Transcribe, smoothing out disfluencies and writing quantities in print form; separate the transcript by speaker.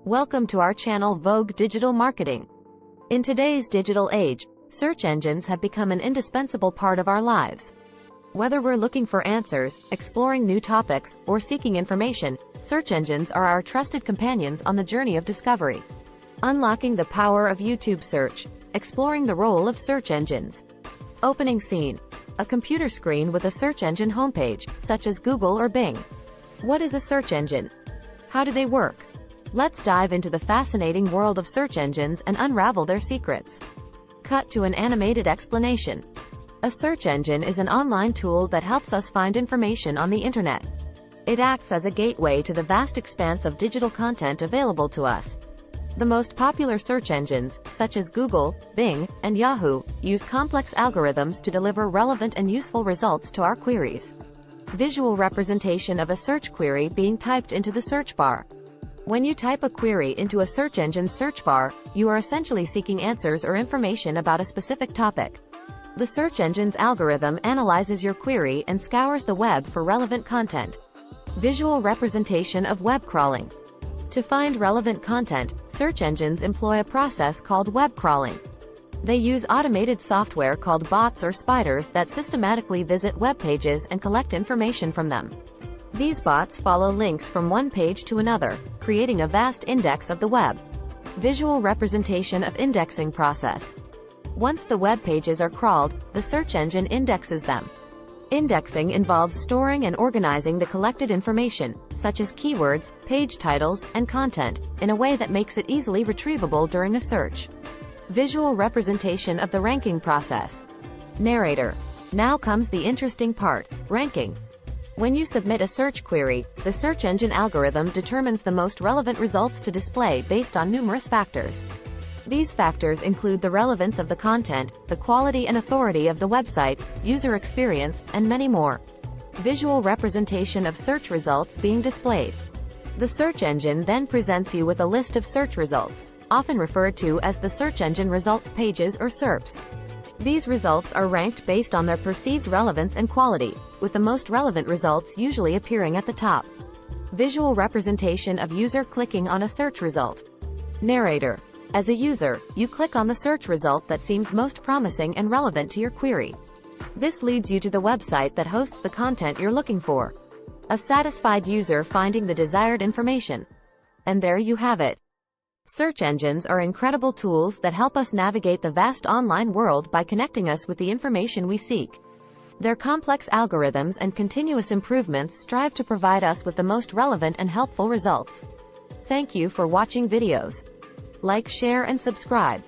Speaker 1: Welcome to our channel Vogue Digital Marketing. In today's digital age, search engines have become an indispensable part of our lives. Whether we're looking for answers, exploring new topics, or seeking information, search engines are our trusted companions on the journey of discovery. Unlocking the power of YouTube search, exploring the role of search engines. Opening scene: a computer screen with a search engine homepage, such as Google or Bing. What is a search engine? How do they work? Let's dive into the fascinating world of search engines and unravel their secrets. Cut to an animated explanation. A search engine is an online tool that helps us find information on the internet. It acts as a gateway to the vast expanse of digital content available to us. The most popular search engines, such as Google, Bing, and Yahoo, use complex algorithms to deliver relevant and useful results to our queries. Visual representation of a search query being typed into the search bar. When you type a query into a search engine search bar, you are essentially seeking answers or information about a specific topic. The search engine's algorithm analyzes your query and scours the web for relevant content. Visual representation of web crawling. To find relevant content, search engines employ a process called web crawling. They use automated software called bots or spiders that systematically visit web pages and collect information from them. These bots follow links from one page to another, creating a vast index of the web. Visual representation of indexing process. Once the web pages are crawled, the search engine indexes them. Indexing involves storing and organizing the collected information, such as keywords, page titles, and content, in a way that makes it easily retrievable during a search. Visual representation of the ranking process. Narrator. Now comes the interesting part: ranking. When you submit a search query, the search engine algorithm determines the most relevant results to display based on numerous factors. These factors include the relevance of the content, the quality and authority of the website, user experience, and many more. Visual representation of search results being displayed. The search engine then presents you with a list of search results, often referred to as the search engine results pages or SERPs. These results are ranked based on their perceived relevance and quality, with the most relevant results usually appearing at the top. Visual representation of user clicking on a search result. Narrator. As a user, you click on the search result that seems most promising and relevant to your query. This leads you to the website that hosts the content you're looking for. A satisfied user finding the desired information. And there you have it. Search engines are incredible tools that help us navigate the vast online world by connecting us with the information we seek. Their complex algorithms and continuous improvements strive to provide us with the most relevant and helpful results. Thank you for watching videos. Like, share, and subscribe.